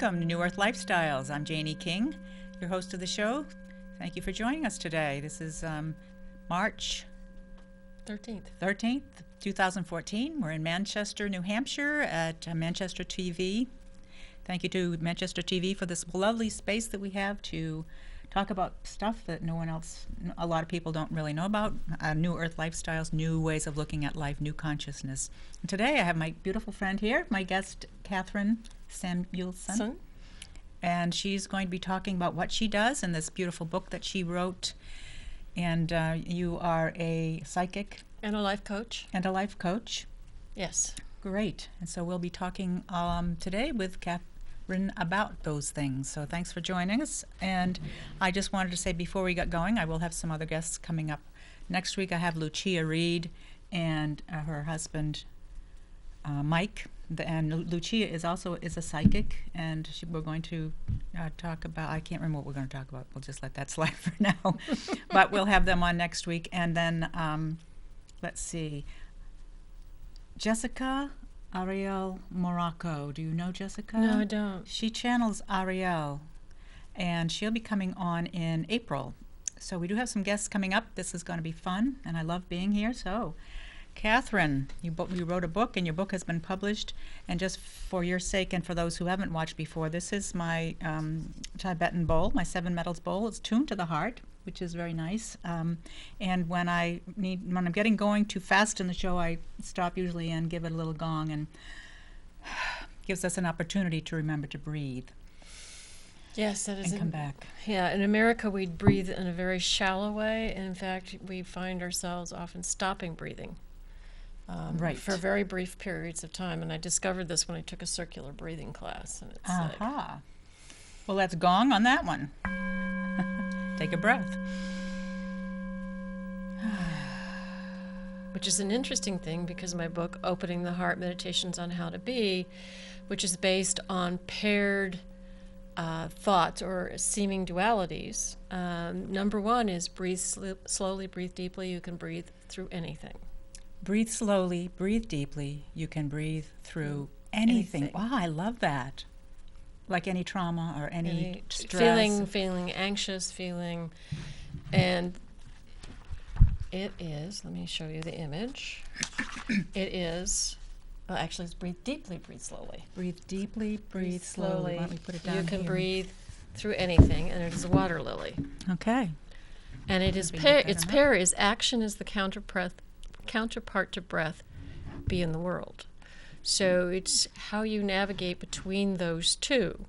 Welcome to New Earth Lifestyles. I'm Janie King, your host of the show. Thank you for joining us today. This is March 13th, 2014. We're in Manchester, New Hampshire at Manchester TV. Thank you to Manchester TV for this lovely space that we have to talk about stuff that a lot of people don't really know about. New Earth Lifestyles, new ways of looking at life, new consciousness. And today I have my beautiful friend here, my guest, Kathryn Samuelson. And she's going to be talking about what she does in this beautiful book that she wrote. And you are a psychic. And a life coach. And a life coach. Yes. Great. And so we'll be talking today with Kathryn about those things. So thanks for joining us. And I just wanted to say before we got going, I will have some other guests coming up. Next week I have Lucia Reed and her husband Mike. And Lucia is a psychic, and we're going to talk about, I can't remember what we're going to talk about. We'll just let that slide for now. But we'll have them on next week. And then, let's see, Jessica Ariel Morocco. Do you know Jessica? No, I don't. She channels Ariel, and she'll be coming on in April. So we do have some guests coming up. This is going to be fun, and I love being here. So, Kathryn, you wrote a book, and your book has been published. And just for your sake and for those who haven't watched before, this is my Tibetan bowl, my 7 metals bowl. It's tuned to the heart, which is very nice. And when I'm getting going too fast in the show, I stop usually and give it a little gong, and gives us an opportunity to remember to breathe. Yes, that is. And come back. Yeah, in America we breathe in a very shallow way. And in fact, we find ourselves often stopping breathing. Right. For very brief periods of time. And I discovered this when I took a circular breathing class. And it's well, let's gong on that one. Take a breath. Which is an interesting thing, because my book, Opening the Heart, Meditations on How to Be, which is based on paired thoughts or seeming dualities. Number one is breathe slowly, breathe deeply. You can breathe through anything. Breathe slowly, breathe deeply. You can breathe through anything. Wow, I love that. Like any trauma or any stress. Feeling anxious, and it is, let me show you the image. It is, well, actually it's breathe deeply, breathe slowly. Breathe deeply, breathe slowly. Why don't we put it down You can here? breathe through anything, and it is a water lily. Okay. And it is action is the counterpart to breath, be in the world. So it's how you navigate between those two.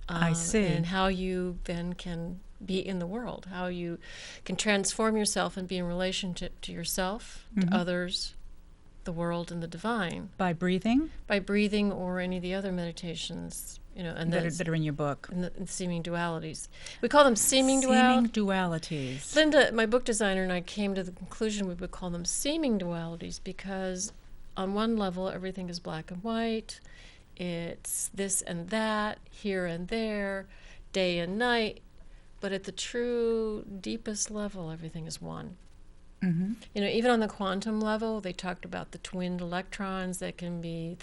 I see. And how you then can be in the world, how you can transform yourself and be in relationship to yourself, to others, the world, and the divine. By breathing? By breathing, or any of the other meditations, and that are in your book. And the seeming dualities. We call them seeming dualities. Linda, my book designer, and I came to the conclusion we would call them seeming dualities because on one level everything is black and white. It's this and that, here and there, day and night. But at the true, deepest level, everything is one. Mm-hmm. Even on the quantum level, they talked about the twinned electrons that can be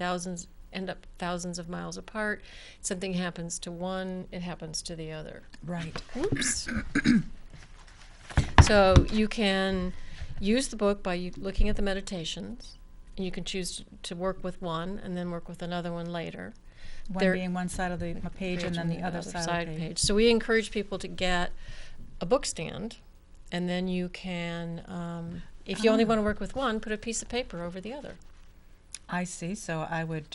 end up thousands of miles apart. Something happens to one, it happens to the other. Right. Oops. So you can use the book by looking at the meditations. And you can choose to work with one and then work with another one later. One being one side of the page and then the other side of the page. So we encourage people to get a book stand, and then you can, if you only want to work with one, put a piece of paper over the other. I see. So I would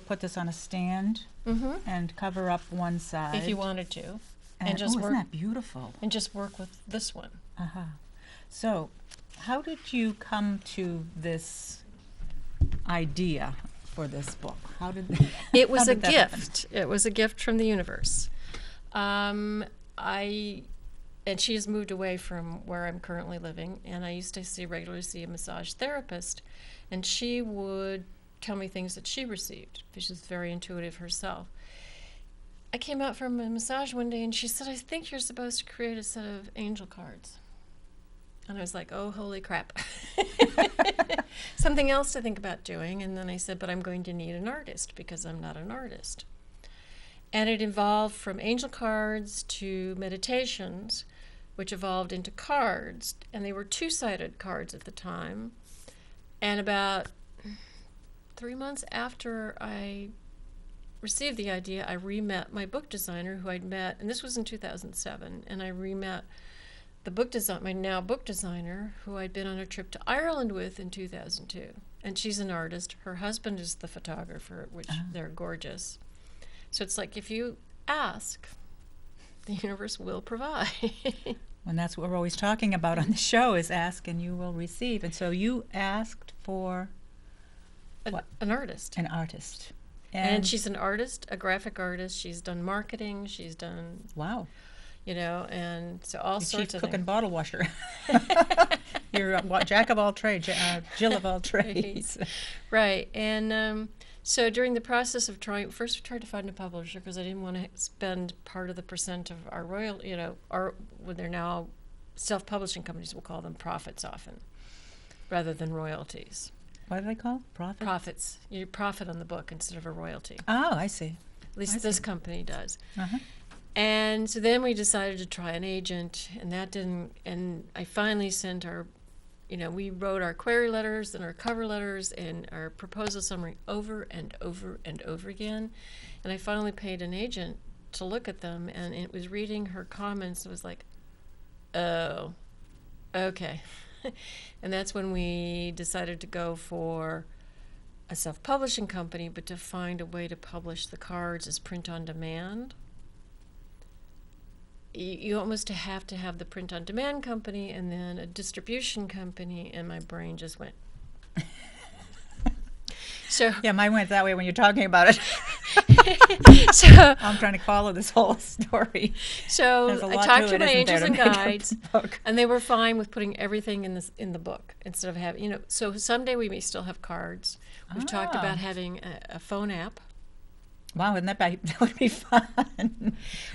put this on a stand and cover up one side. If you wanted to. And just work. Isn't that beautiful? And just work with this one. So how did you come to this idea for this book? It was a gift. It was a gift from the universe. And she has moved away from where I'm currently living, and I used to regularly see a massage therapist, and she would tell me things that she received. She's very intuitive herself. I came out from a massage one day, and she said, I think you're supposed to create a set of angel cards. And I was like, oh, holy crap. Something else to think about doing. And then I said, but I'm going to need an artist because I'm not an artist. And it evolved from angel cards to meditations, which evolved into cards. And they were two-sided cards at the time. And about 3 months after I received the idea, I re-met my book designer who I'd met, and this was in 2007, and I re-met my now book designer who I'd been on a trip to Ireland with in 2002. And she's an artist. Her husband is the photographer, which they're gorgeous. So it's like if you ask, the universe will provide. And that's what we're always talking about on the show is ask and you will receive. And so you asked for what? An artist. An artist. And she's an artist, a graphic artist. She's done marketing. She's done... Wow. You know, and so all sorts of things. Chief cook and bottle washer. You're a jack of all trades, Jill of all trades. Right. And so during the process of first we tried to find a publisher because I didn't want to spend part of the percent of our when they're now self-publishing companies, we'll call them profits often, rather than royalties. What do they call profits? Profits. You profit on the book instead of a royalty. Oh, I see. At least this company does. Uh-huh. And so then we decided to try an agent, and that didn't, and I finally sent we wrote our query letters and our cover letters and our proposal summary over and over and over again. And I finally paid an agent to look at them, and it was reading her comments. It was like, oh, okay. And that's when we decided to go for a self-publishing company, but to find a way to publish the cards as print on demand. You almost have to have the print on demand company and then a distribution company, and my brain just went. So yeah, mine went that way when you're talking about it. So I'm trying to follow this whole story. So I talked to my angels and guides, and they were fine with putting everything in the book instead of having, So someday we may still have cards. We've talked about having a phone app. Wow, wouldn't that would be fun?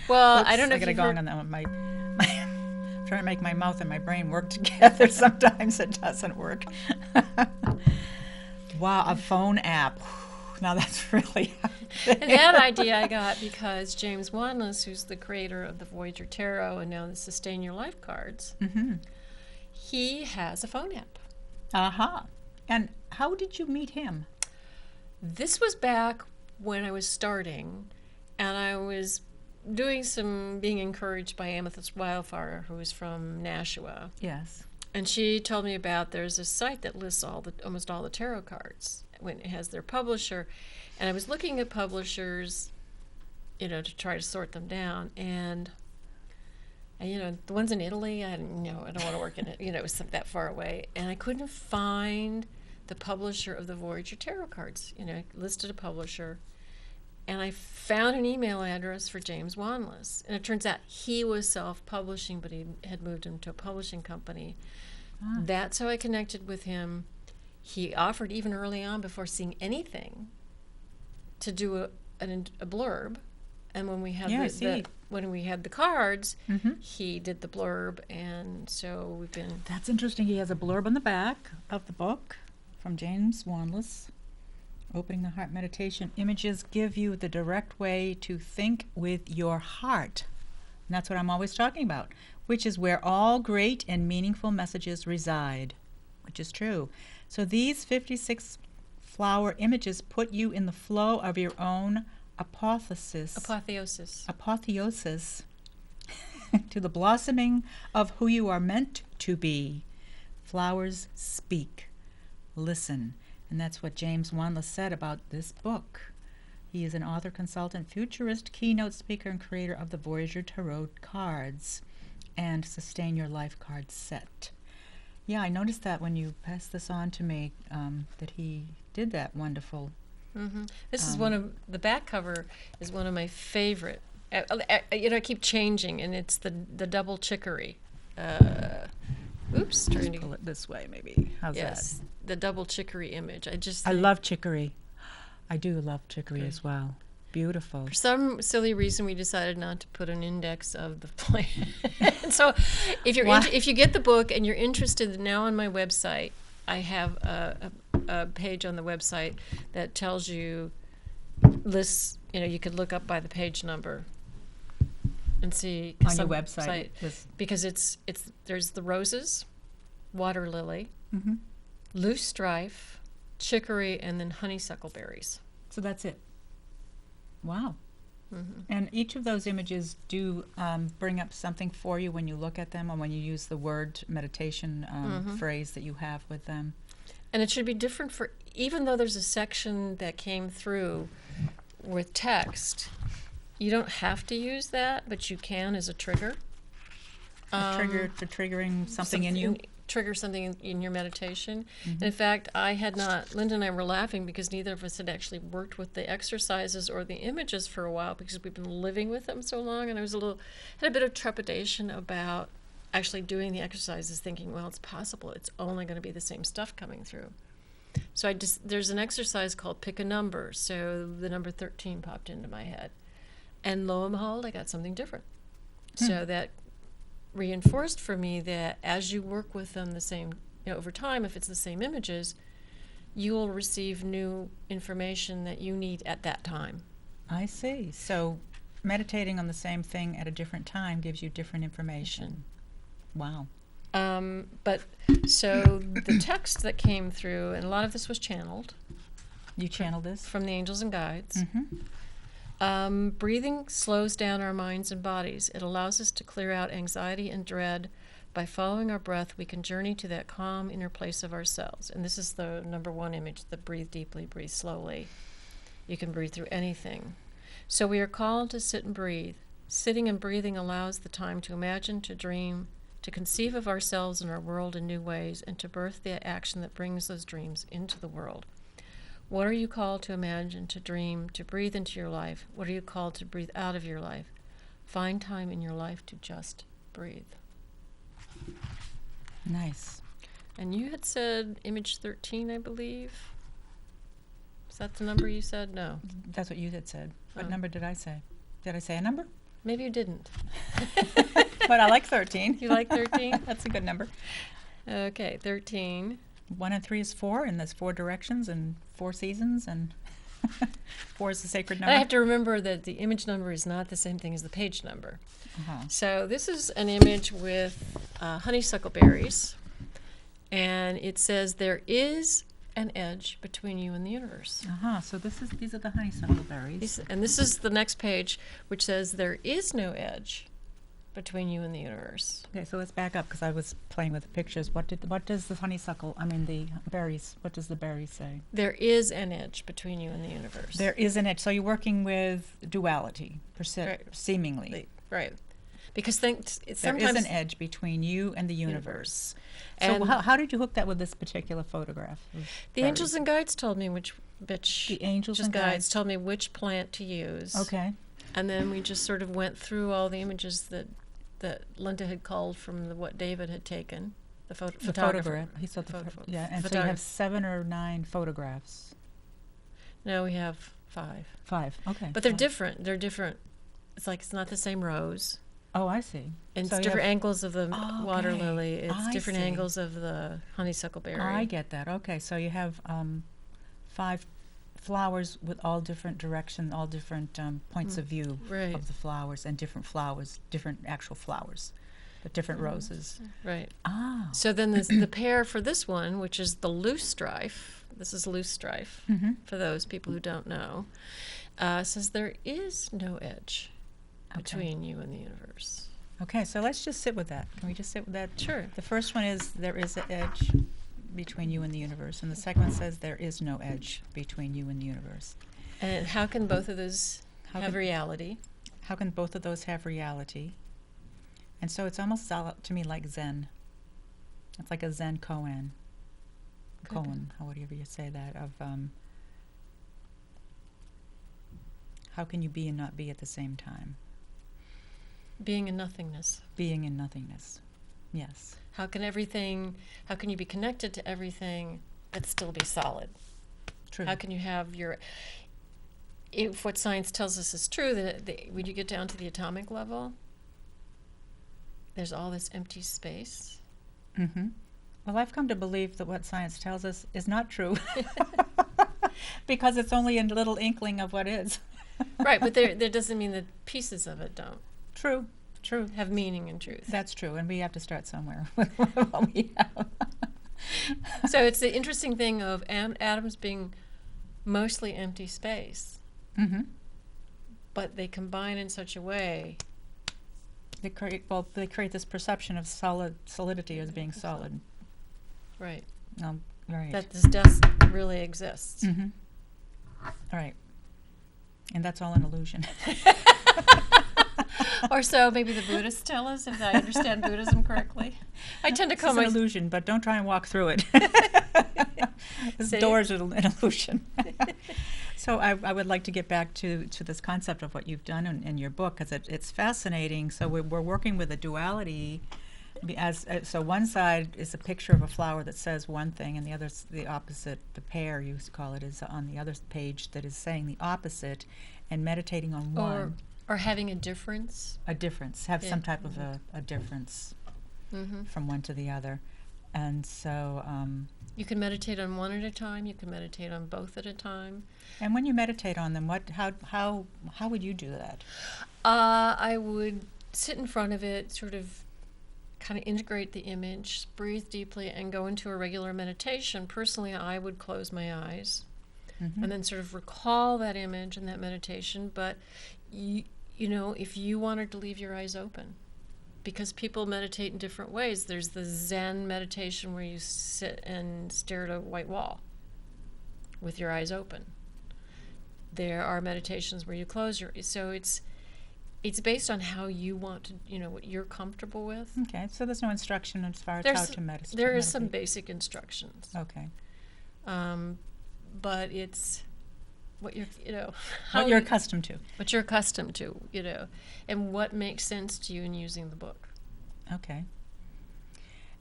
Well, Oops, I don't know I if gotta you've go on that one. I'm trying to make my mouth and my brain work together. Sometimes it doesn't work. Wow, a phone app. Now that's really... And that idea I got because James Wanless, who's the creator of the Voyager Tarot and now the Sustain Your Life cards, he has a phone app. Uh-huh. And how did you meet him? This was back when I was starting, and I was being encouraged by Amethyst Wildfire, who is from Nashua. Yes. And she told me there's a site that lists almost all the tarot cards when it has their publisher. And I was looking at publishers, to try to sort them down. And the ones in Italy, I don't want to work in it. It was that far away. And I couldn't find the publisher of the Voyager Tarot cards. I listed a publisher. And I found an email address for James Wanless. And it turns out he was self-publishing, but he had moved into a publishing company. Ah. That's how I connected with him. He offered, even early on, before seeing anything, to do a blurb. And when we had the cards, he did the blurb. And so we've been... That's interesting. He has a blurb on the back of the book from James Wanless. Opening the Heart Meditation. Images give you the direct way to think with your heart. And that's what I'm always talking about, which is where all great and meaningful messages reside, which is true. So these 56 flower images put you in the flow of your own apotheosis to the blossoming of who you are meant to be. Flowers speak. Listen. And that's what James Wanless said about this book. He is an author, consultant, futurist, keynote speaker, and creator of the Voyager Tarot cards and Sustain Your Life card set. Yeah, I noticed that when you passed this on to me, that he did that wonderful. This is one of the back cover is one of my favorite. I keep changing, and it's the double chicory. Oops, trying to pull it this way, maybe. How's that? Yes, the double chicory image. I love chicory. I do love chicory as well. Beautiful. For some silly reason, we decided not to put an index of the plant. So, if you get the book and you're interested, now on my website, I have a page on the website that tells you lists, you could look up by the page number and see On your some website, site, because there's the roses, water lily, Mm-hmm. loosestrife, chicory, and then honeysuckle berries. So that's it. Wow. Mm-hmm. And each of those images do bring up something for you when you look at them, or when you use the word meditation phrase that you have with them. And it should be different for, even though there's a section that came through with text, you don't have to use that, but you can as a trigger. Triggering something in you? Trigger something in your meditation. And in fact, Linda and I were laughing because neither of us had actually worked with the exercises or the images for a while, because we've been living with them so long, and I was had a bit of trepidation about actually doing the exercises, thinking, well, it's possible it's only going to be the same stuff coming through. So there's an exercise called pick a number. So the number 13 popped into my head, and lo and behold, I got something different. So that reinforced for me that as you work with them the same, over time, if it's the same images, you will receive new information that you need at that time. I see. So meditating on the same thing at a different time gives you different information. Wow. But so the text that came through, and a lot of this was channeled. You channeled this? From the angels and guides. Mm-hmm. Breathing slows down our minds and bodies. It allows us to clear out anxiety and dread. By following our breath, we can journey to that calm inner place of ourselves. And this is the number one image, the breathe deeply, breathe slowly. You can breathe through anything. So we are called to sit and breathe. Sitting and breathing allows the time to imagine, to dream, to conceive of ourselves and our world in new ways, and to birth the action that brings those dreams into the world. What are you called to imagine, to dream, to breathe into your life? What are you called to breathe out of your life? Find time in your life to just breathe. Nice. And you had said image 13, I believe. Is that the number you said? No. That's what you had said. What number did I say? Did I say a number? Maybe you didn't. But I like 13. You like 13? That's a good number. Okay, 13. 1 and 3 is 4, and there's 4 directions and 4 seasons, and 4 is the sacred number. I have to remember that the image number is not the same thing as the page number. Uh-huh. So this is an image with honeysuckle berries, and it says, there is an edge between you and the universe. So these are the honeysuckle berries. And this is the next page, which says, there is no edge between you and the universe. Okay, so let's back up, because I was playing with the pictures. What does the the berries, what does the berries say? There is an edge between you and the universe. There is an edge. So you're working with duality, Right. seemingly. Right. Because sometimes there is an edge between you and the universe. So And how did you hook that with this particular photograph? the angels and guides told me The angels and guides told me which plant to use. Okay. And then we just sort of went through all the images that Linda had called from what David had taken, the photographer. Photograph. He saw the Yeah, and so you have 7 or 9 photographs. No, we have 5. 5. Okay. But they're 5. different. They're different. It's like it's not the same rows. Oh, I see. And So it's you different have- angles of the water Okay. lily. It's I different see. angles of the honeysuckle berry. I get that. Okay, so you have 5 flowers with all different direction, all different points of view Right. of the flowers, and different flowers, different actual flowers, but different roses. Right. Ah. So then the pair for this one, which is the loosestrife, this is loosestrife, for those people who don't know, says there is no edge between you and the universe. Okay, so let's just sit with that. Can we just sit with that? Sure. The first one is there is an edge between you and the universe, and the second one says there is no edge between you and the universe. And how can both of those How have can- reality? How can both of those have reality? And so it's almost to me like Zen. It's like a Zen koan. Koan, however you say that, of how can you be and not be at the same time? Being in nothingness. Being in nothingness. Yes. How can you be connected to everything but still be solid? True. How can you have if what science tells us is true, that when you get down to the atomic level, there's all this empty space. Mm-hmm. Well, I've come to believe that what science tells us is not true. Because it's only a little inkling of what is. Right, but there doesn't mean that pieces of it don't True. have meaning and truth. That's true, and we have to start somewhere with what we have. So it's the interesting thing of atoms being mostly empty space, Mm-hmm. but they combine in such a way. They create this perception of solidity as being solid. Right. Right. That this dust really exists. Mm-hmm. All right. And that's all an illusion. Or so maybe the Buddhists tell us, if I understand Buddhism correctly. I tend to call It's an illusion, but don't try and walk through it. This door's an illusion. So I would like to get back to this concept of what you've done in your book, because it's fascinating. So we're working with a duality. So one side is a picture of a flower that says one thing, and the other's the opposite. The pair, you call it, is on the other page that is saying the opposite, and meditating on one. Or having a difference. A difference. Have Yeah. some type of a difference from one to the other. And so... you can meditate on one at a time. You can meditate on both at a time. and when you meditate on them, how would you do that? I would sit in front of it, sort of kind of integrate the image, breathe deeply, and go into a regular meditation. Personally, I would close my eyes and then sort of recall that image and that meditation. But, you know, if you wanted to leave your eyes open, because people meditate in different ways. There's the Zen meditation where you sit and stare at a white wall with your eyes open. There are meditations where you close your eyes. So it's based on how you want to, what you're comfortable with. Okay, so there's no instruction as far as how to meditate. There is some basic instructions. Okay. But it's what you're, What you're accustomed to. What you're accustomed to, and what makes sense to you in using the book. Okay.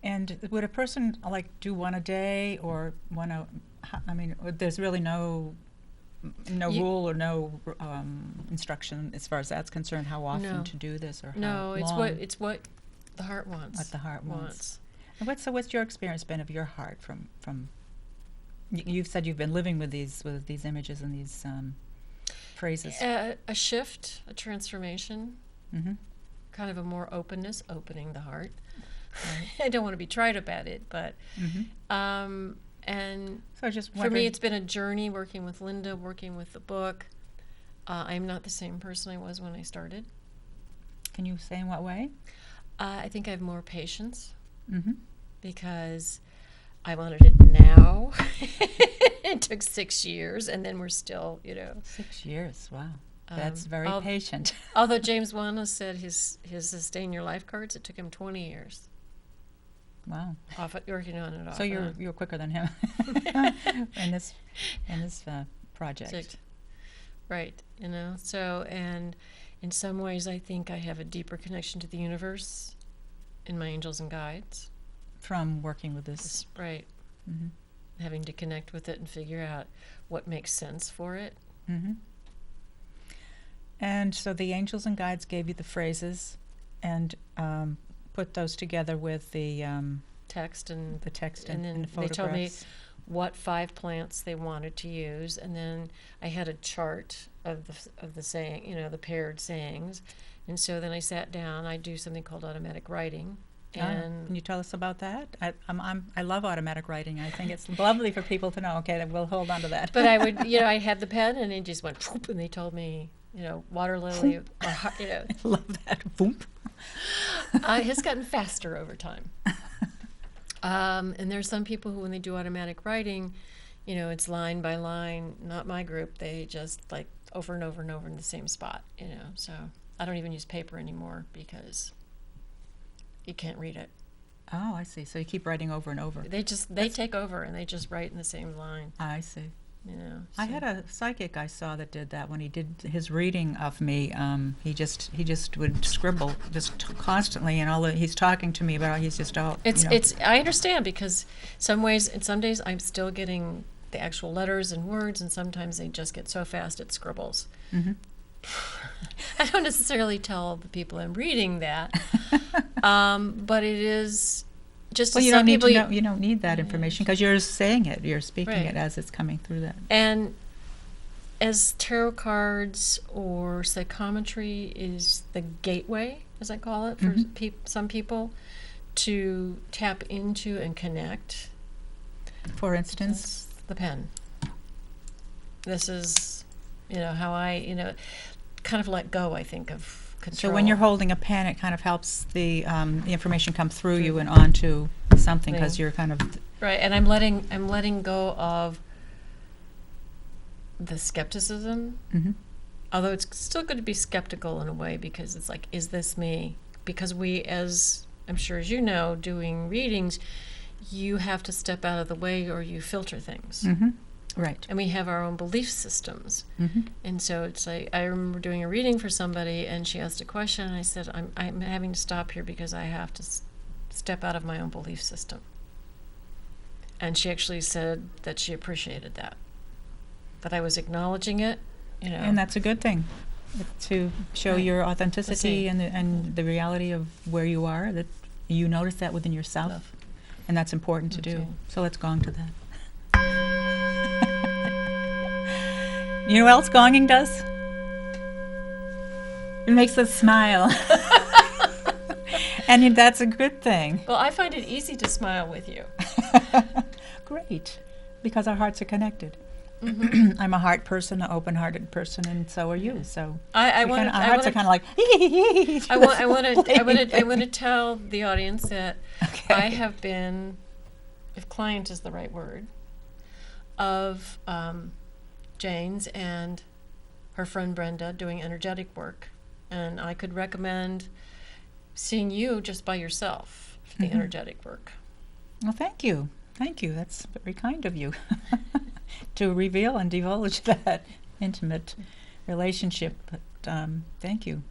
And would a person do one a day or there's really no rule or no instruction as far as that's concerned, how often to do this or how long? It's what the heart wants. What the heart wants. And what's your experience been of your heart from you've said you've been living with these images and these phrases. A shift, a transformation, kind of a more openness, opening the heart. Right. I don't want to be trite about it, but and so just for me, it's been a journey working with Linda, working with the book. I'm not the same person I was when I started. Can you say in what way? I think I have more patience because I wanted it now. It took 6 years, and then we're still, 6 years, wow. That's very patient. Although James Wan said his Stay in Your Life cards, it took him 20 years. Wow. Working on it off. So you're quicker than him in this project. Right, So, and in some ways I think I have a deeper connection to the universe in my angels and guides. From working with this. Right. Having to connect with it and figure out what makes sense for it. And so the angels and guides gave you the phrases and put those together with the text and the text and then the photographs. they told me what 5 plants they wanted to use, and then I had a chart of the saying, the paired sayings, and so then I sat down. I do something called automatic writing. And can you tell us about that? I love automatic writing. I think it's lovely for people to know. Okay, we'll hold on to that. But I would, I had the pen, and it just went, whoop, and they told me, water lily, or, I love that. Boom. It has gotten faster over time. And there's some people who, when they do automatic writing, it's line by line. Not my group. They just over and over and over in the same spot. So I don't even use paper anymore because you can't read it. Oh, I see. So you keep writing over and over. They take over and they just write in the same line. I see. So. I had a psychic I saw that did that when he did his reading of me. He just would scribble just constantly, and he's talking to me about. He's just all. It's. I understand because some days I'm still getting the actual letters and words, and sometimes they just get so fast it scribbles. I don't necessarily tell the people I'm reading that, but it is just Well, as you some don't need people, to know. You don't need that information because you're saying it. You're speaking Right. it as it's coming through that. and as tarot cards or psychometry is the gateway, as I call it, for some people to tap into and connect. For instance, That's the pen. This is, how I, kind of let go, I think, of control. so when you're holding a pen, it kind of helps the information come through you and onto something because you're kind of right, and I'm letting go of the skepticism. Although it's still good to be skeptical in a way because it's like, is this me? Because we, as I'm sure as you know, doing readings, you have to step out of the way or you filter things. right. And we have our own belief systems. And so it's like, I remember doing a reading for somebody and she asked a question and I said, I'm having to stop here because I have to step out of my own belief system. And she actually said that she appreciated that I was acknowledging it, And that's a good thing, to show Right. your authenticity and the reality of where you are, that you notice that within yourself. Love. And that's important to do. Okay. So let's gong to that. You know what else gonging does? It makes us smile. And that's a good thing. Well, I find it easy to smile with you. Great, because our hearts are connected. I'm a heart person, an open-hearted person, and so are you. So I want our hearts are kind of like. I want to tell the audience that Okay. I have been, if client is the right word, of Jane's and her friend Brenda doing energetic work, and I could recommend seeing you just by yourself for the energetic work. Well, thank you. Thank you. That's very kind of you to reveal and divulge that intimate relationship. But thank you.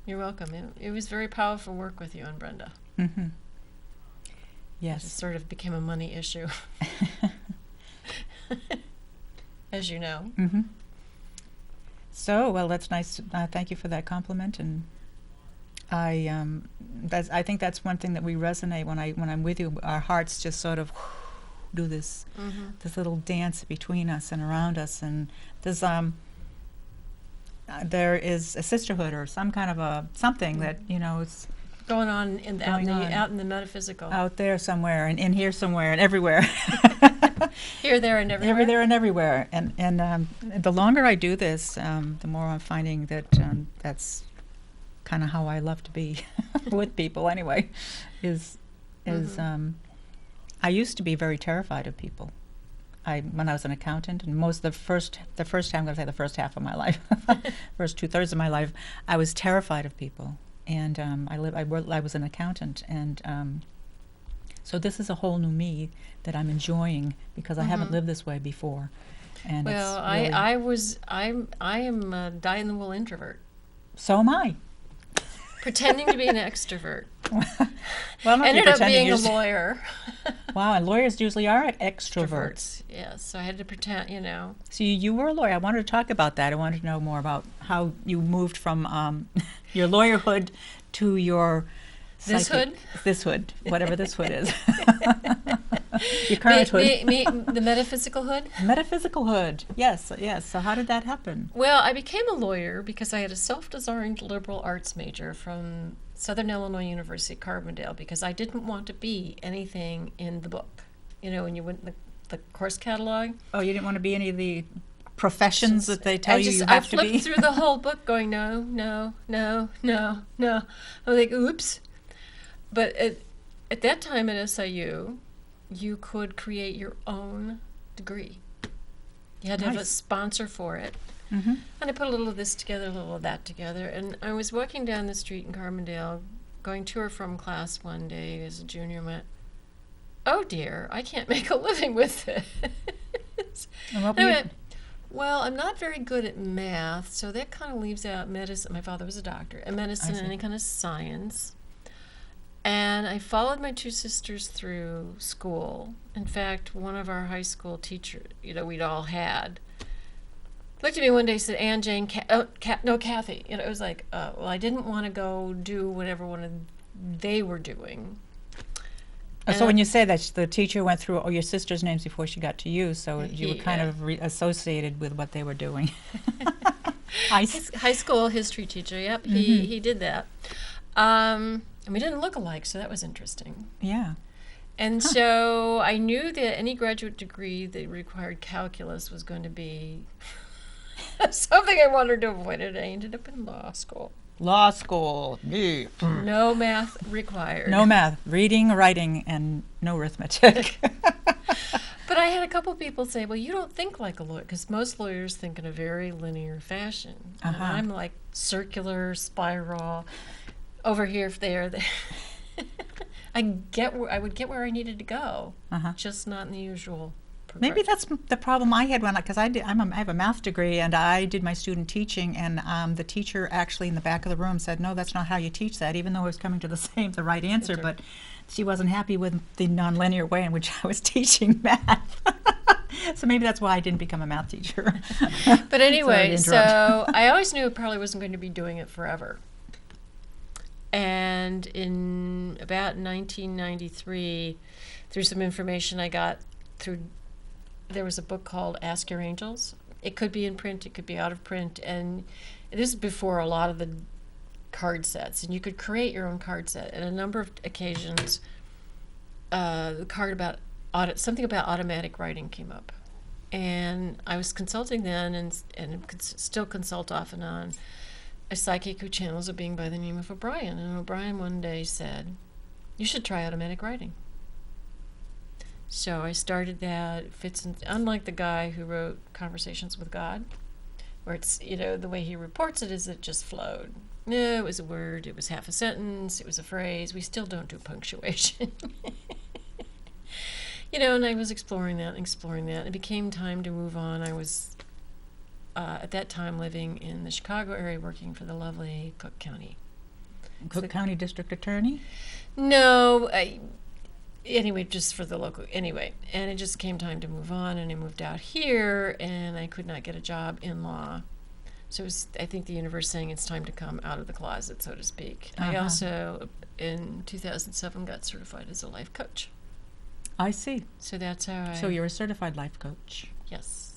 You're welcome. It was very powerful work with you and Brenda. It Yes. sort of became a money issue, as you know. So, well, that's nice. Thank you for that compliment. And I think that's one thing that we resonate when I'm with you. Our hearts just sort of do this little dance between us and around us, and there is a sisterhood or some kind of a something that is Going on Going on. out in the metaphysical. out there somewhere and in here somewhere and everywhere. Here, there, and everywhere. Here, there, and everywhere. And the longer I do this, the more I'm finding that that's kind of how I love to be with people. Anyway, I used to be very terrified of people. When I was an accountant, and the first time, I'm going to say the first half of my life, first 2/3 of my life, I was terrified of people. And I was an accountant, and so this is a whole new me that I'm enjoying because I haven't lived this way before. And Well, it's really, I am a dyed-in-the-wool introvert, so am I. pretending to be an extrovert. Well, not Ended up pretending, being a you're lawyer. Wow, and lawyers usually are extroverts. Yes, so I had to pretend, So you were a lawyer. I wanted to talk about that. I wanted to know more about how you moved from your lawyerhood to your This hood? This hood, whatever this hood is. Your current hood. The metaphysical hood? Metaphysical hood. Yes, yes. So how did that happen? Well, I became a lawyer because I had a self-designed liberal arts major from Southern Illinois University, Carbondale, because I didn't want to be anything in the book. When you went in the course catalog. Oh, you didn't want to be any of the professions that they tell you have to be? I flipped through the whole book going, no, no, no, no, no. I'm like, oops. But at that time at SIU, you could create your own degree. You had to have a Nice. sponsor for it. Mm-hmm. And I put a little of this together, a little of that together. And I was walking down the street in Carbondale, going to or from class one day as a junior, and went, oh dear, I can't make a living with this. And what And I were you- went, well, I'm not very good at math, so that kind of leaves out medicine. My father was a doctor, and medicine see. and any kind of science. And I followed my two sisters through school. In fact, one of our high school teachers, we'd all had, looked at me one day and said, Ann, Jane, Kathy. It was like, well, I didn't want to go do whatever they were doing. So when you say that the teacher went through all your sister's names before she got to you, so you were kind of associated with what they were doing. High school history teacher, yep, he did that. And we didn't look alike, so that was interesting. Yeah. And so I knew that any graduate degree that required calculus was going to be something I wanted to avoid, and I ended up in law school. Law school. Yeah. No math required. No math. Reading, writing, and no arithmetic. But I had a couple people say, well, you don't think like a lawyer, because most lawyers think in a very linear fashion. And I'm like circular, spiral, over here, there. I would get where I needed to go, just not in the usual progression. Maybe that's the problem I had when, because I have a math degree and I did my student teaching, and the teacher actually in the back of the room said, no, that's not how you teach that, even though I was coming to the right answer, but she wasn't happy with the nonlinear way in which I was teaching math. So maybe that's why I didn't become a math teacher. But anyway, so I always knew I probably wasn't going to be doing it forever. And in about 1993, through some information I got there was a book called Ask Your Angels. It could be in print, it could be out of print, and this is before a lot of the card sets, and you could create your own card set. And a number of occasions, the card about something about automatic writing came up, and I was consulting then, and could still consult off and on, a psychic who channels a being by the name of O'Brien. And O'Brien one day said, you should try automatic writing. So I started that. It fits in, unlike the guy who wrote Conversations with God, where it's, the way he reports it is it just flowed. No, it was a word, it was half a sentence, it was a phrase. We still don't do punctuation. And I was exploring that. It became time to move on. I was at that time living in the Chicago area, working for the lovely Cook County. Cook County District Attorney? No, anyway, just for the local, anyway. And it just came time to move on, and I moved out here, and I could not get a job in law. So it was, I think the universe saying it's time to come out of the closet, so to speak. I also, in 2007, got certified as a life coach. I see. So that's how So you're a certified life coach? Yes.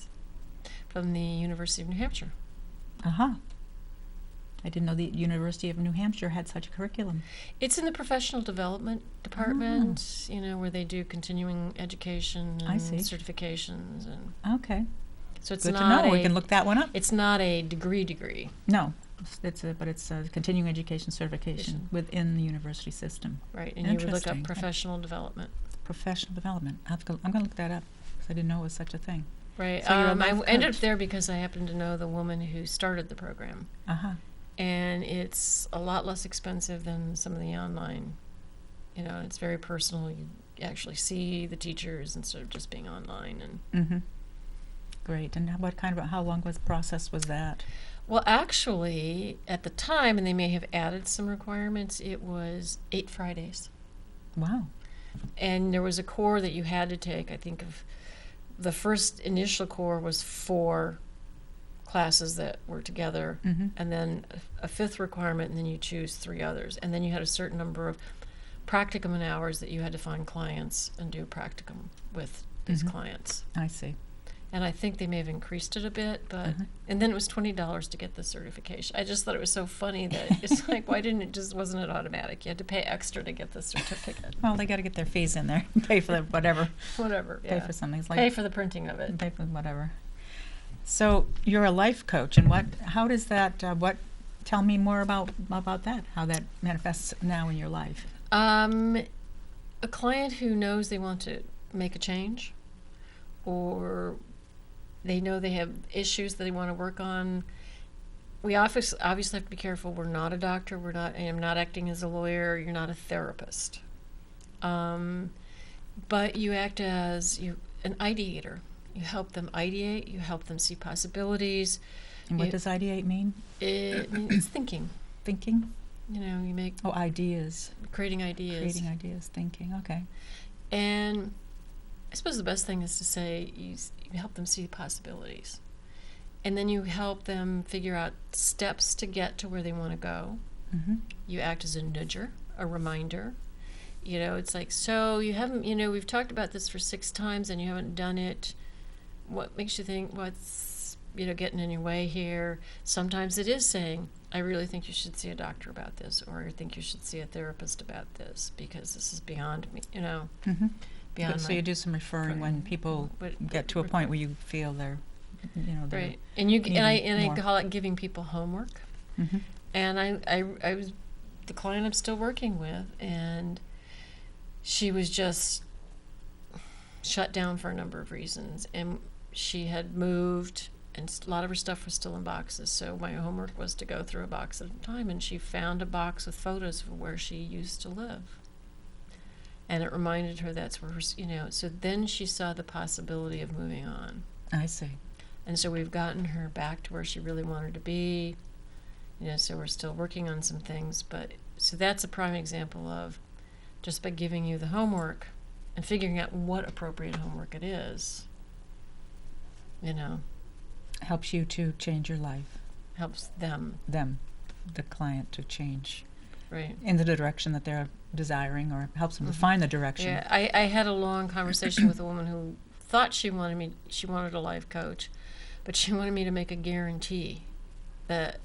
From the University of New Hampshire. I didn't know the University of New Hampshire had such a curriculum. It's in the professional development department, where they do continuing education and certifications. And okay. So it's good not to know. We can look that one up. It's not a degree. No, but it's a continuing education certification within the university system. Right, and you would look up professional development. Professional development. I'm going to look that up because I didn't know it was such a thing. Right. So I ended up there because I happened to know the woman who started the program. And it's a lot less expensive than some of the online. It's very personal. You actually see the teachers instead of just being online. And great. And how long was the process was that? Well, actually, at the time, and they may have added some requirements, it was 8 Fridays. Wow. And there was a core that you had to take. I think of the first initial core was 4 classes that were together, and then a 5th requirement, and then you choose 3 others. And then you had a certain number of practicum and hours that you had to find clients and do practicum with these clients. I see. And I think they may have increased it a bit, but and then it was $20 to get the certification. I just thought it was so funny that it's like, why wasn't it automatic? You had to pay extra to get the certificate. Well, they got to get their fees in there, pay for whatever. Pay for something. It's like pay for the printing of it. Pay for whatever. So you're a life coach, and how does that? Tell me more about that. How that manifests now in your life. A client who knows they want to make a change, or they know they have issues that they want to work on. We obviously have to be careful. We're not a doctor. I am not acting as a lawyer. You're not a therapist. But you act as an ideator. You help them ideate. You help them see possibilities. And what does ideate mean? It means thinking. Thinking? You make... ideas. Creating ideas. Creating ideas, thinking, okay. And I suppose the best thing is to say you help them see possibilities. And then you help them figure out steps to get to where they want to go. You act as a nudger, a reminder. It's like, so you haven't, we've talked about this for 6 times and you haven't done it. What makes you think what's, getting in your way here? Sometimes it is saying, I really think you should see a doctor about this, or I think you should see a therapist about this, because this is beyond me, Mm-hmm. beyond So my... you do some referring when people get to a point where you feel they're, they're Right. And I more. call it giving people homework. Mm-hmm. And I was the client I'm still working with, and she was just shut down for a number of reasons. And she had moved, and a lot of her stuff was still in boxes. So my homework was to go through a box at a time, and she found a box with photos of where she used to live. And it reminded her that's where her, so then she saw the possibility of moving on. I see. And so we've gotten her back to where she really wanted to be. So we're still working on some things, but so that's a prime example of just by giving you the homework and figuring out what appropriate homework it is, Helps you to change your life. helps them, The client, to change right? in the direction that they're desiring, or helps them to find the direction. Yeah, I had a long conversation with a woman who thought she wanted a life coach, but she wanted me to make a guarantee that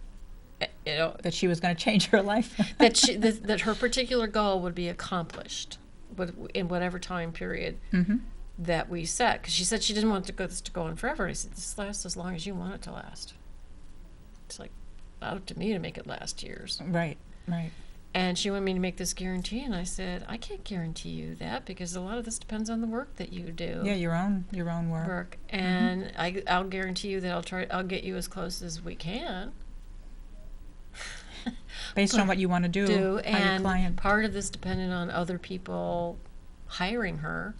That she was going to change her life. that her particular goal would be accomplished in whatever time period Mm-hmm. that we set. Because she said she didn't want this to go on forever. I said, this lasts as long as you want it to last. It's like, not up to me to make it last years. Right. And she wanted me to make this guarantee, and I said, I can't guarantee you that, because a lot of this depends on the work that you do. Yeah, your own work. And I'll guarantee you that I'll get you as close as we can. Based on what you want to do, how your and client. part of this depended on other people hiring her.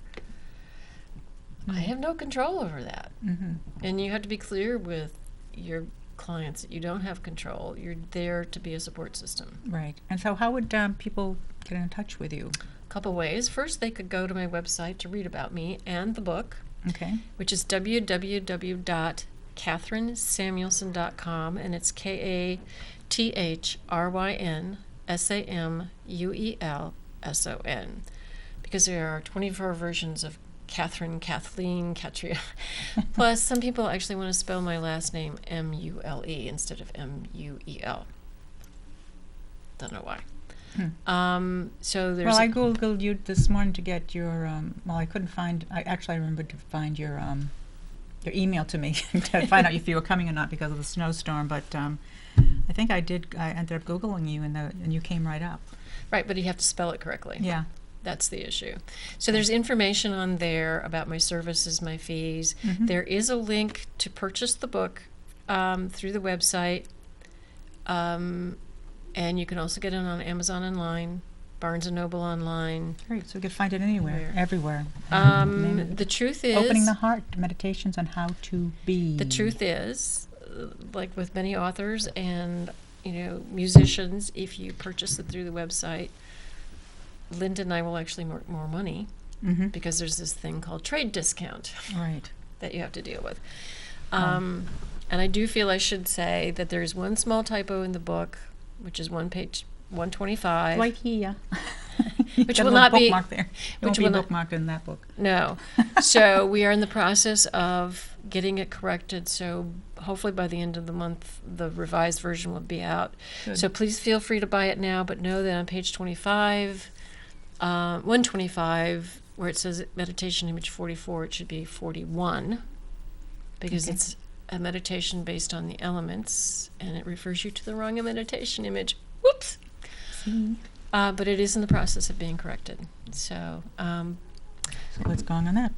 I have no control over that. Mm-hmm. And you have to be clear with your clients that you don't have control. You're there to be a support system. Right. And so how would people get in touch with you? A couple ways. First, they could go to my website to read about me and the book, Okay. which is www.KathrynSamuelson.com, and it's KathrynSamuelson, because there are 24 versions of Kathryn, Kathleen, Katria. Plus, some people actually want to spell my last name Mule instead of Muel. Don't know why. So there's. Well, I Googled you this morning to get your, I couldn't find, I remembered to find your email to me to find out if you were coming or not because of the snowstorm, but I think I ended up Googling you and you came right up. Right, but you have to spell it correctly. Yeah. That's the issue. So there's information on there about my services, my fees. Mm-hmm. There is a link to purchase the book through the website. And you can also get it on Amazon online, Barnes & Noble online. Great, so we could find it anywhere, everywhere. The truth is... Opening the Heart, Meditations on How to Be. The truth is, like with many authors and, musicians, if you purchase it through the website, Linda and I will actually make more money because there's this thing called trade discount that you have to deal with. And I do feel I should say that there's one small typo in the book, which is page 125. Right here. Which will not be bookmarked there. Which will be bookmarked in that book. No. So we are in the process of getting it corrected. So hopefully by the end of the month, the revised version will be out. Good. So please feel free to buy it now, but know that on page 125, where it says meditation image 44, it should be 41, because it's a meditation based on the elements, and it refers you to the wrong meditation image. Whoops. But it is in the process of being corrected. So what's going on that?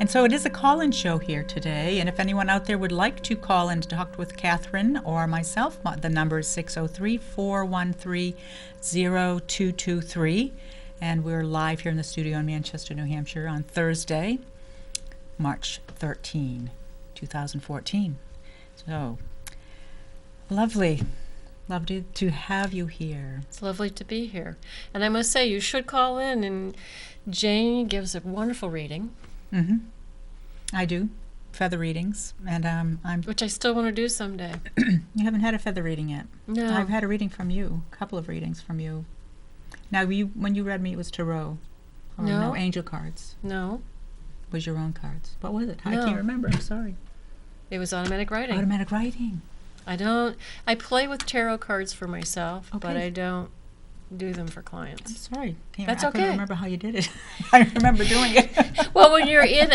And so it is a call-in show here today, and if anyone out there would like to call in to talk with Kathryn or myself, the number is 603-413-0223, and we're live here in the studio in Manchester, New Hampshire on Thursday, March 13, 2014. So, lovely to have you here. It's lovely to be here. And I must say, you should call in, and Jane gives a wonderful reading. Mm-hmm. I do. feather readings, and I'm. Which I still want to do someday. You haven't had a feather reading yet. No. I've had a reading from you, a couple of readings from you. Now, when you read me, it was tarot. Or No. angel cards. No. It was your own cards. What was it? I No. can't remember. I'm sorry. It was automatic writing. Automatic writing. I play with tarot cards for myself, but Okay. I don't do them for I'm clients. sorry. That's I couldn't okay. remember how you did it. I remember doing it. Well, when you're in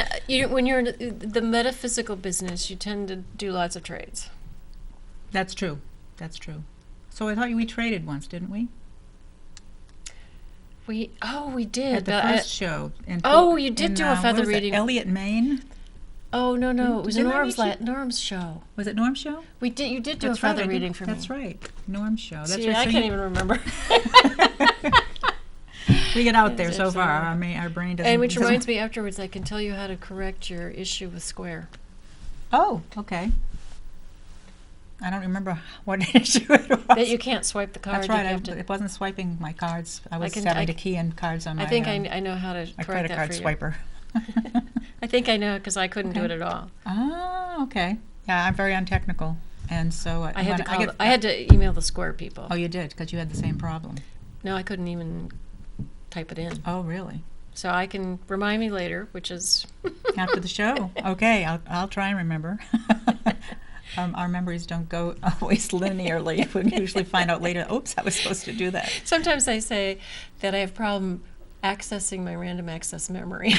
the metaphysical business, you tend to do lots of trades. That's true. That's true. So I thought we traded once, didn't we? We did. At the but first show. You did do a feather reading. Elliott, Maine. Oh no, it was Didn't I meet you? Norm's show. Was it Norm's show? You did do That's a feather right, I did. reading for me. That's right. Norm's show. That's See, right. I So can't even remember. we get out there Yes, so far. absolutely. Our brain doesn't. And which reminds me, afterwards, I can tell you how to correct your issue with Square. Oh, okay. I don't remember what issue it was. That you can't swipe the card. That's you right. have to- It wasn't swiping my cards. I was can- having I to c- key in cards on my. I think I know how to my correct credit that card for you. swiper. I think I know because I couldn't do Okay. it at all. Oh, okay. Yeah, I'm very untechnical, and so I had to when call. I had to email the Square people. Oh, you did because you had the same problem. No, I couldn't even type it in. Oh, really? So I can remind me later, which is After the show. Okay, I'll try and remember. Our memories don't go always linearly. We usually find out later, oops, I was supposed to do that. Sometimes I say that I have problem accessing my random access memory.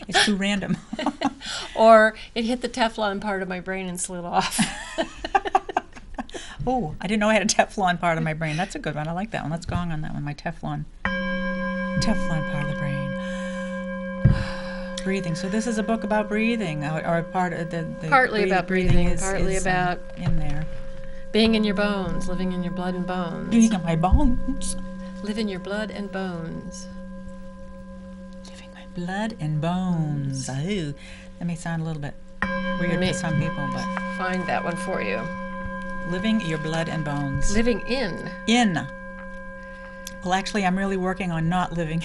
It's too random. Or it hit the Teflon part of my brain and slid off. Oh, I didn't know I had a Teflon part of my brain. That's a good one. I like that one. Let's go on that one. My Teflon part of the brain. Breathing. So this is a book about breathing, or part of the Partly about breathing, is, partly is, about in there. being in your bones, living in your blood and bones. Being in my bones. Live in your blood and bones. Living my blood and bones. Oh, that may sound a little bit weird to some people, but Find that one for you. living your blood and bones. Living in. In. Well, actually, I'm really working on not living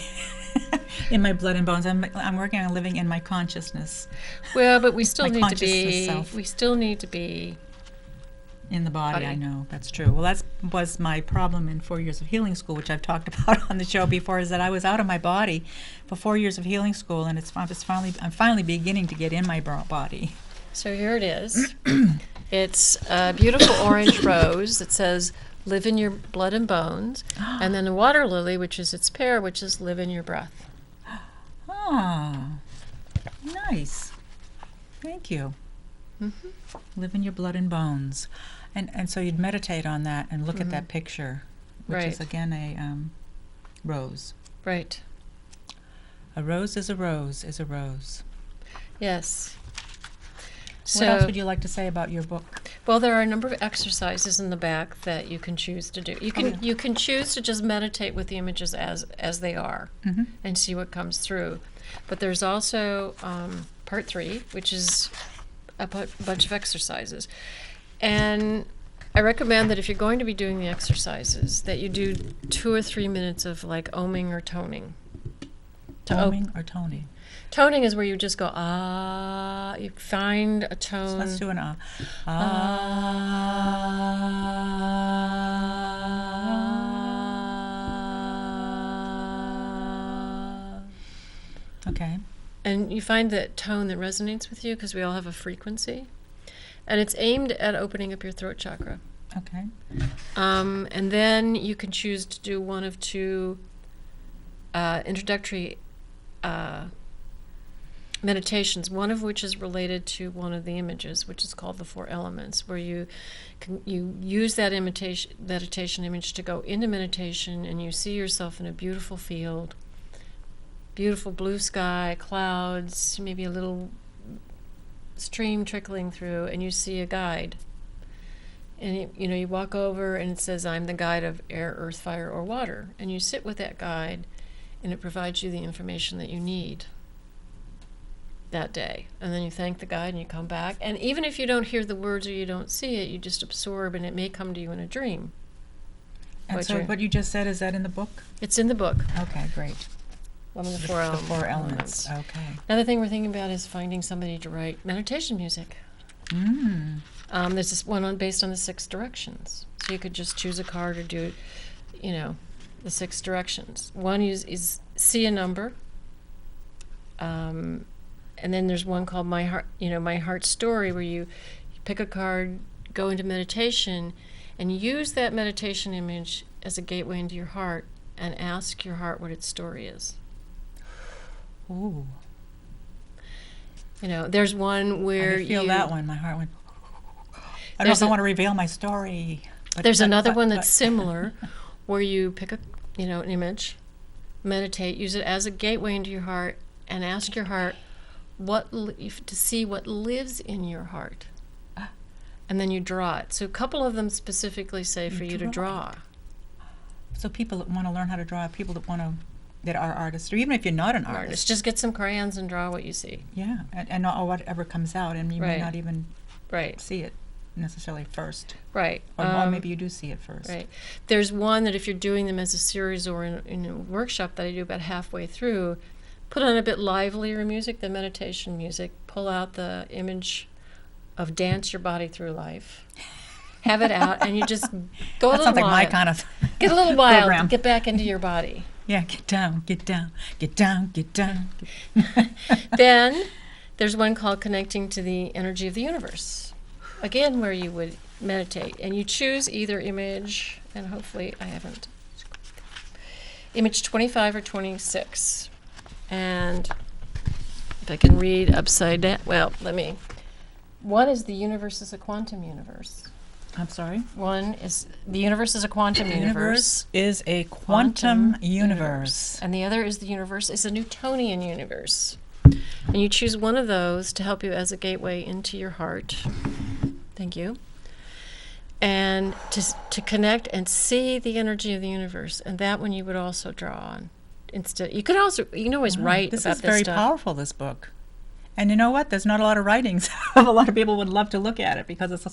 in my blood and bones. I'm working on living in my consciousness, Well, but we still My need to consciousness be. self. We still need to be. in the body. Body. I know that's true. Well, that was my problem in 4 years of healing school, which I've talked about on the show before. Is that I was out of my body for 4 years of healing school, and I'm finally beginning to get in my body. So here it is. It's a beautiful orange rose that says "Live in your blood and bones," and then a water lily, which is its pair, which is "Live in your breath." Ah, nice. Thank you. Mhm. Live in your blood and bones, and so you'd meditate on that and look at that picture, which is Right. again a rose. Right. A rose is a rose is a rose. Yes. What else would you like to say about your book? Well, there are a number of exercises in the back that you can choose to do. You can choose to just meditate with the images as they are Mhm. and see what comes through. But there's also part 3, which is a bunch of exercises. And I recommend that if you're going to be doing the exercises, that you do 2 or 3 minutes of like oming or toning. Toning or toning? Toning is where you just go, ah, you find a tone. So let's do an Okay. And you find that tone that resonates with you, because we all have a frequency. And it's aimed at opening up your throat chakra. Okay. And then you can choose to do one of 2 introductory meditations, one of which is related to one of the images, which is called the 4 elements, where you use that meditation image to go into meditation, and you see yourself in a beautiful field, beautiful blue sky, clouds, maybe a little stream trickling through, and you see a guide. And you walk over and it says, "I'm the guide of air, earth, fire, or water." And you sit with that guide, and it provides you the information that you need that day. And then you thank the guide and you come back. And even if you don't hear the words or you don't see it, you just absorb, and it may come to you in a dream. And so what you just said, is that in the book? It's in the book. Okay, great. One of the The four four elements. Okay. Another thing we're thinking about is finding somebody to write meditation music. Mm. There's this one based on the 6 directions. So you could just choose a card or do, the 6 directions. One is see a number. And then there's one called My Heart Story, where you pick a card, go into meditation, and use that meditation image as a gateway into your heart and ask your heart what its story is. Ooh. There's one where I feel that one. My heart went. I don't know if I want to reveal my story. There's another one that's similar, where you pick an image, meditate, use it as a gateway into your heart, and ask your heart to see what lives in your heart. And then you draw it. So a couple of them specifically say for you to draw. So people that want to learn how to draw, people that are artists, or even if you're not an artist, just get some crayons and draw what you see. Yeah, and whatever comes out, and you may not even see it necessarily first. Right. Or maybe you do see it first. Right. There's one that if you're doing them as a series or in a workshop that I do about halfway through, put on a bit livelier music, the meditation music, pull out the image of Dance Your Body Through Life. Have it out, and you just go a little wild. That sounds like my kind of get a little wild. Program. Get back into your body. Yeah, get down, get down, get down, get down. Then there's one called Connecting to the Energy of the Universe. Again, where you would meditate, and you choose either image, and hopefully I haven't, image 25 or 26. And if I can read upside down, one is the universe is a quantum universe. I'm sorry? One is the universe is a quantum universe. The universe is a quantum universe. And the other is the universe is a Newtonian universe. And you choose one of those to help you as a gateway into your heart. Thank you. And to connect and see the energy of the universe. And that one you would also draw on. You can always write about this stuff. This is very powerful, this book. And you know what? There's not a lot of writings. A lot of people would love to look at it because it's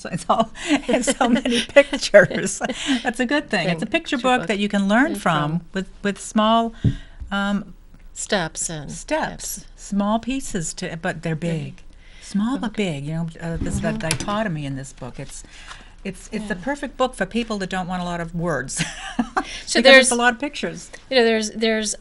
so many pictures. That's a good thing. It's a picture book that you can learn from with small steps, small pieces but they're big, small but big. This is the dichotomy in this book. It's the perfect book for people that don't want a lot of words. So there's a lot of pictures. There's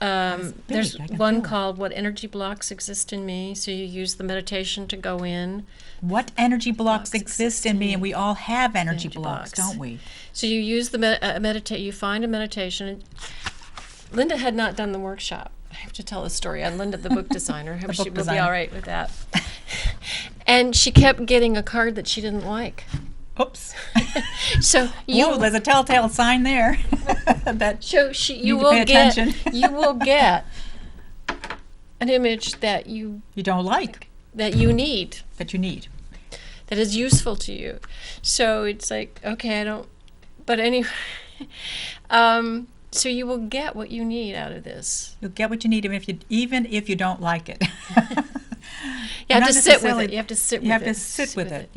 one called What Energy Blocks Exist in Me. So you use the meditation to go in. What energy blocks exist in me? And we all have energy blocks, don't we? So you use the you find a meditation. Linda had not done the workshop. I have to tell a story on Linda, the book designer. I hope she will be all right with that. And she kept getting a card that she didn't like. Oops. So there's a telltale sign there. You will get an image that you don't like, that you need, that is useful to you. So it's like, okay, I don't. But anyway, so you will get what you need out of this. You'll get what you need, even if you don't like it. You have to sit with it. You have to sit with it.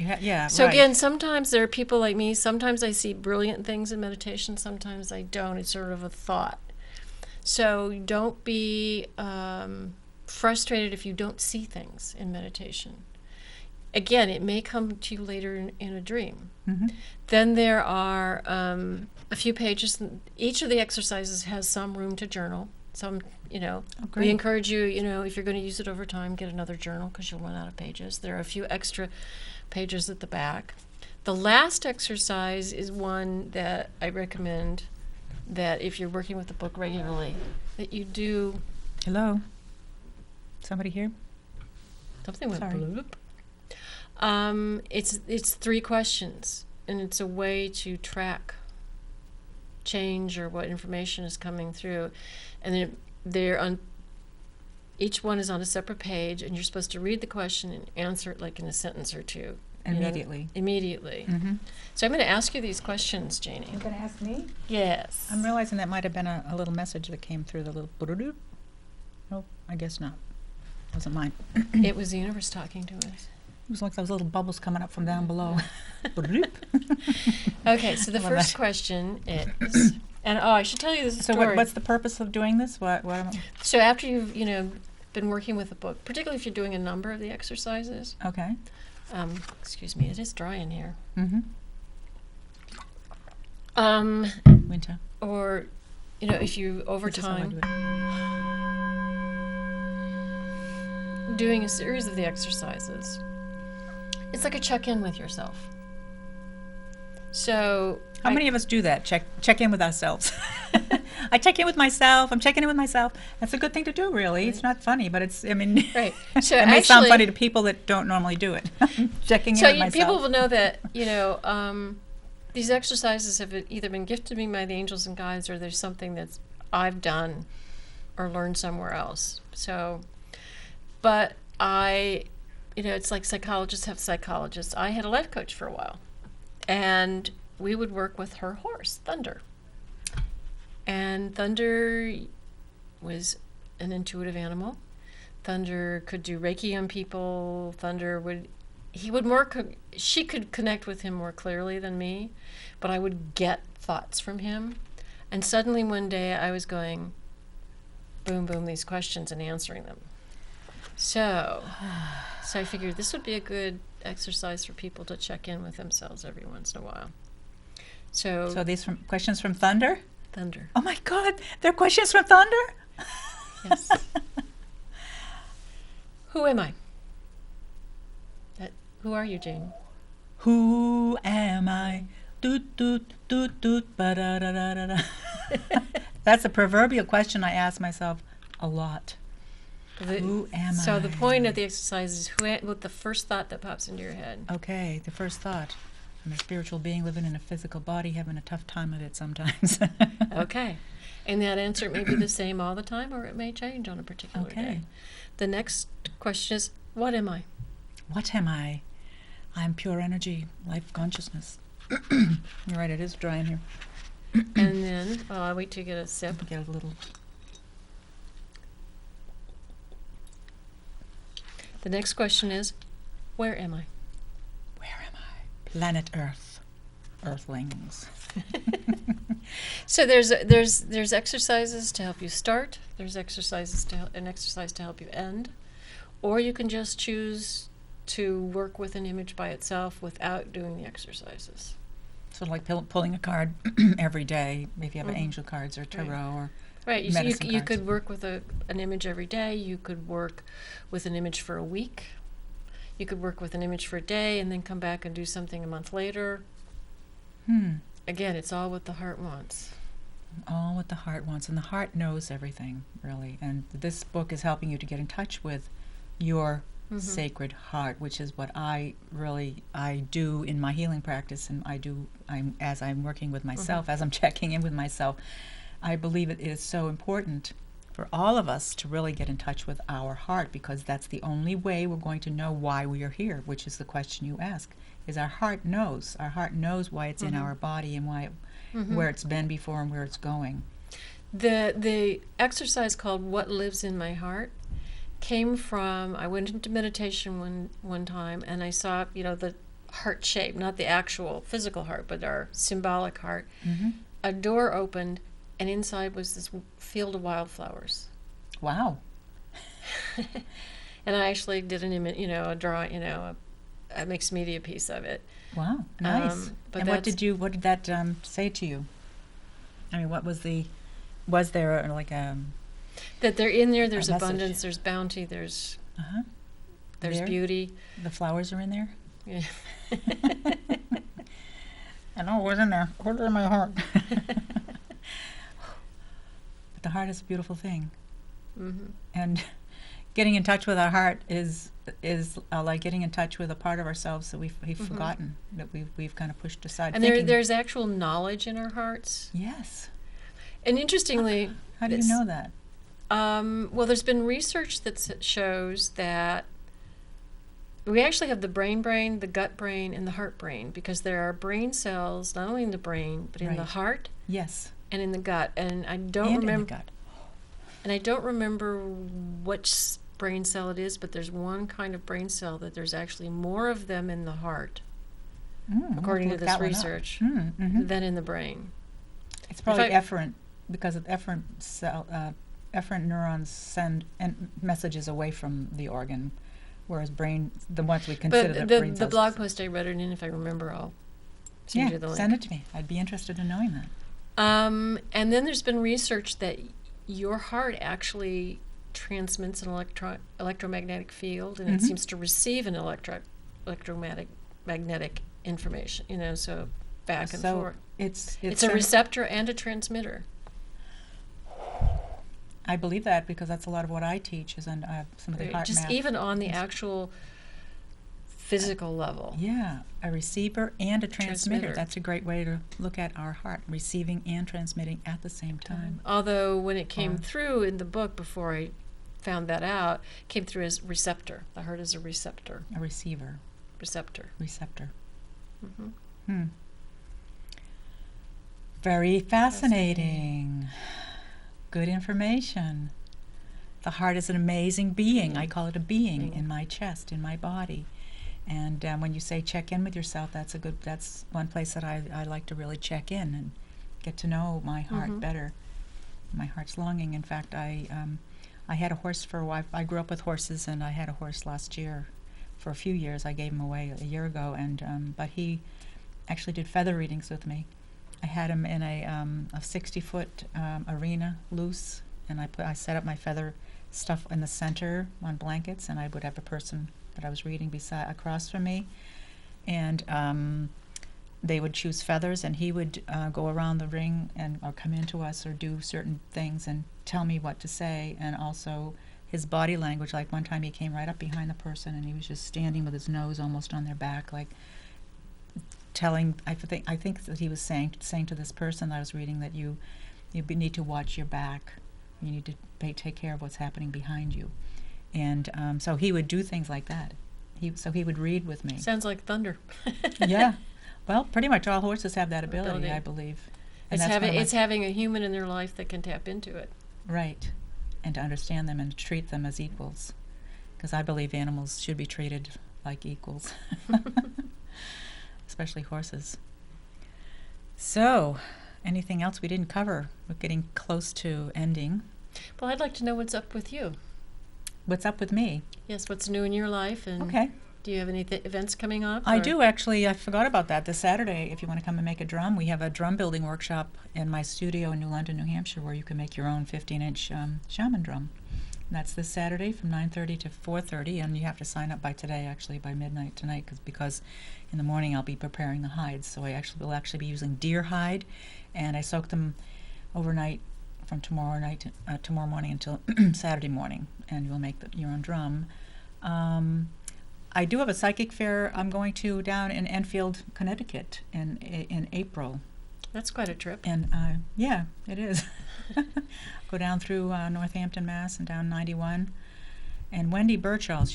So again, sometimes there are people like me. Sometimes I see brilliant things in meditation. Sometimes I don't. It's sort of a thought. So don't be frustrated if you don't see things in meditation. Again, it may come to you later in a dream. Mm-hmm. Then there are a few pages. Each of the exercises has some room to journal. We encourage you, if you're going to use it over time, get another journal because you'll run out of pages. There are a few extra pages at the back. The last exercise is one that I recommend that if you're working with the book regularly, that you do. Hello? Somebody here? Something went bloop. It's 3 questions, and it's a way to track change or what information is coming through. And then each one is on a separate page, and you're supposed to read the question and answer it like in a sentence or two. Immediately. Mm-hmm. So I'm going to ask you these questions, Janie. You're going to ask me? Yes. I'm realizing that might have been a little message that came through the little boop. Nope, I guess not. It wasn't mine. It was the universe talking to us. It was like those little bubbles coming up from down below. Okay, so the first question is, And I should tell you this So story. what's the purpose of doing this? What am I... So after you've, been working with a book, particularly if you're doing a number of the exercises. Okay. Excuse me, it is dry in here. Mm-hmm. Winter. Or, if you, over This is how I time, do it. doing a series of the exercises, it's like a check-in with yourself. So How many of us do that? Check in with ourselves. I check in with myself. I'm checking in with myself. That's a good thing to do, really. It's not funny, but it's, right. So it may sound funny to people that don't normally do it. Checking in with myself. People will know that, these exercises have either been gifted to me by the angels and guides, or there's something that I've done or learned somewhere else. So, but it's like psychologists have psychologists. I had a life coach for a while, and we would work with her horse, Thunder. And Thunder was an intuitive animal. Thunder could do Reiki on people. She could connect with him more clearly than me, but I would get thoughts from him. And suddenly one day I was going, boom, boom, these questions and answering them. So I figured this would be a good exercise for people to check in with themselves every once in a while. So these questions from Thunder? Thunder. Oh my God, they're questions from Thunder? Yes. Who am I? Who are you, Jane? Who am I? Doot, doot, doot, doot, ba-da-da-da-da-da. That's a proverbial question I ask myself a lot. Who am I? So the point of the exercise is what the first thought that pops into your head. Okay, the first thought. I'm a spiritual being living in a physical body, having a tough time of it sometimes. Okay. And that answer may be the same all the time, or it may change on a particular day. The next question is, what am I? What am I? I'm pure energy, life consciousness. You're right, it is dry in here. And then, I'll wait till you get a sip. Get a little. The next question is, where am I? Where am I? Planet Earth. Earthlings. So there's exercises to help you start. There's an exercise to help you end, or you can just choose to work with an image by itself without doing the exercises. So like pulling a card every day. Maybe you have angel cards or tarot or right. medicine You cards. could work with an image every day. You could work with an image for a week. You could work with an image for a day and then come back and do something a month later. Again, it's all what the heart wants. All what the heart wants. And the heart knows everything, really. And this book is helping you to get in touch with your sacred heart, which is what I do in my healing practice, and as I'm working with myself, as I'm checking in with myself. I believe it is so important for all of us to really get in touch with our heart, because that's the only way we're going to know why we are here, which is the question you ask. Is our heart knows. Our heart knows why it's in our body and why where it's been before and where it's going. The exercise called What Lives in My Heart came from, I went into meditation one time, and I saw, the heart shape, not the actual physical heart, but our symbolic heart. A door opened, and inside was this field of wildflowers. Wow. And I actually did an image, a drawing, a mixed media piece of it. Wow, nice. And what did that say to you? I mean, was there like that they're in there, there's a abundance, message. there's bounty, there's there? Beauty. The flowers are in there? Yeah. I know it was in there. It was in my heart. But the heart is a beautiful thing. And getting in touch with our heart is like getting in touch with a part of ourselves that we've forgotten, that we've kind of pushed aside. And there's actual knowledge in our hearts. Yes. And interestingly, how do you know that? Well, there's been research that shows that we actually have the brain, the gut brain, and the heart brain, because there are brain cells not only in the brain but in the heart. Yes. And in the gut. And I don't remember. In the gut. And I don't remember which brain cell it is, but there's one kind of brain cell that there's actually more of them in the heart, according to this research, than in the brain. It's probably efferent, because of efferent neurons send messages away from the organ, whereas brain, the ones we consider But the brain cells. the blog post I read it in, if I remember, I'll send you the link. Send it to me. I'd be interested in knowing that. And then there's been research that your heart actually transmits an electromagnetic field, and it seems to receive an electromagnetic information, so back and forth. It's a receptor and a transmitter. I believe that, because that's a lot of what I teach, is on some of the heart just math. Even on the actual physical level. Yeah, a receiver and a transmitter. That's a great way to look at our heart, receiving and transmitting at the same time. Although when it came through in the book, before I found that out, came through as receptor. The heart is a receptor. A receiver. Receptor. Very fascinating. Good information. The heart is an amazing being. I call it a being in my chest, in my body. And when you say check in with yourself, that's one place that I like to really check in and get to know my heart better, my heart's longing. In fact, I had a horse for a while. I grew up with horses, and I had a horse last year for a few years. I gave him away a year ago, and but he actually did feather readings with me. I had him in a 60-foot arena, loose, and I set up my feather stuff in the center on blankets, and I would have a person that I was reading across from me, and they would choose feathers, and he would go around the ring or come into us or do certain things and tell me what to say, and also his body language. Like one time he came right up behind the person, and he was just standing with his nose almost on their back, like telling. I think that he was saying to this person that I was reading that you need to watch your back. You need to take care of what's happening behind you. And so he would do things like that. He would read with me. Sounds like thunder. Yeah. Well, pretty much all horses have that ability, I believe. And it's having a human in their life that can tap into it. Right. And to understand them and to treat them as equals. Because I believe animals should be treated like equals. Especially horses. So, anything else we didn't cover? We're getting close to ending. Well, I'd like to know what's up with you. What's up with me? Yes, what's new in your life, and okay. Do you have any events coming up? I do, actually. I forgot about that. This Saturday, if you want to come and make a drum, we have a drum building workshop in my studio in New London, New Hampshire, where you can make your own 15-inch shaman drum. And that's this Saturday from 9:30 to 4:30, and you have to sign up by today, actually, by midnight tonight, because in the morning I'll be preparing the hides. So I will actually be using deer hide, and I soak them overnight from tomorrow morning until Saturday morning, and you'll make your own drum. I do have a psychic fair I'm going to down in Enfield, Connecticut in April. That's quite a trip. And yeah, it is. Go down through Northampton, Mass, and down 91. And Wendy Birchall,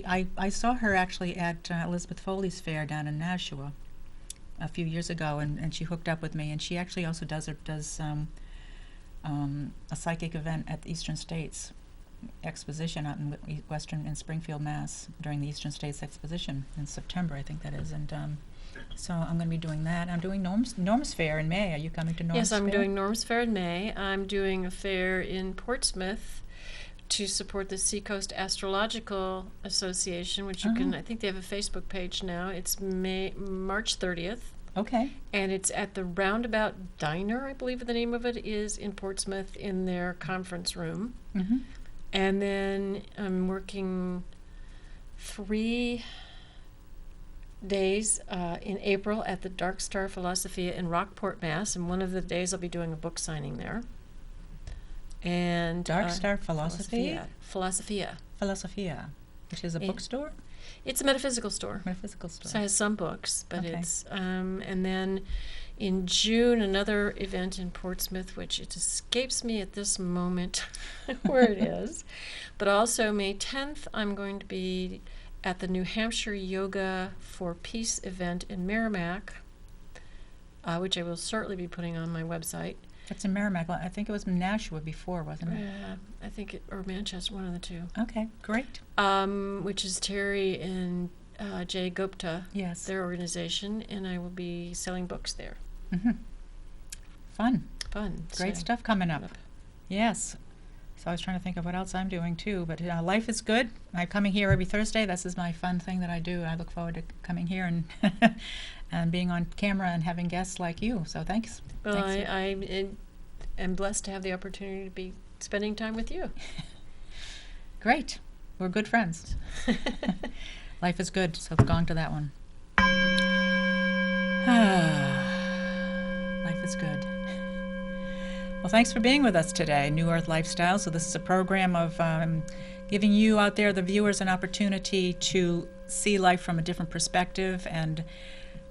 I saw her actually at Elizabeth Foley's fair down in Nashua a few years ago, and she hooked up with me. And she actually also does a psychic event at the Eastern States Exposition out in Springfield, Mass, during the Eastern States Exposition in September, I think that is. And so I'm going to be doing that. I'm doing Norm's Fair in May. Are you coming to Norm's Fair? Yes, I'm doing Norm's Fair in May. I'm doing a fair in Portsmouth to support the Seacoast Astrological Association, which you can, I think they have a Facebook page now. It's March 30th. Okay. And it's at the Roundabout Diner, I believe the name of it is, in Portsmouth, in their conference room. Mm-hmm. And then I'm working 3 days in April at the Dark Star Philosophia in Rockport, Mass. And one of the days I'll be doing a book signing there. And Dark Star Philosophia? Philosophia, which is a bookstore? It's a metaphysical store. Metaphysical store. So it has some books, but okay. It's and then in June another event in Portsmouth, which it escapes me at this moment where it is. But also May 10th, I'm going to be at the New Hampshire Yoga for Peace event in Merrimack, which I will certainly be putting on my website. It's in Merrimack. I think it was Nashua before, wasn't it? Yeah, I think or Manchester, one of the two. Okay, great. Which is Terry and Jay Gupta, yes, their organization, and I will be selling books there. Mm-hmm. Fun. fun. Great So- stuff coming up. Yes. So I was trying to think of what else I'm doing too, but life is good. I'm coming here every Thursday. This is my fun thing that I do. I look forward to coming here and and being on camera and having guests like you. So thanks. Well, Thanks. I am blessed to have the opportunity to be spending time with you. Great. We're good friends. Life is good, so let's go on to that one. Life is good. Well, thanks for being with us today, New Earth Lifestyle. So this is a program of giving you out there, the viewers, an opportunity to see life from a different perspective and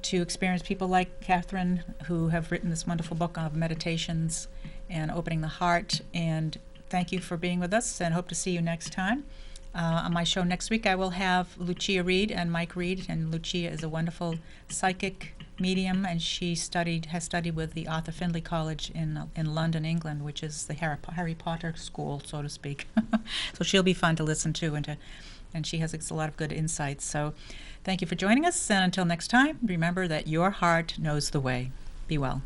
to experience people like Kathryn, who have written this wonderful book of meditations and opening the heart. And thank you for being with us, and hope to see you next time. On my show next week, I will have Lucia Reed and Mike Reed, and Lucia is a wonderful psychic medium, and she has studied with the Arthur Findlay College in London, England, which is the Harry Potter school, so to speak. So she'll be fun to listen to, and she has a lot of good insights. So thank you for joining us, and until next time, remember that your heart knows the way. Be well.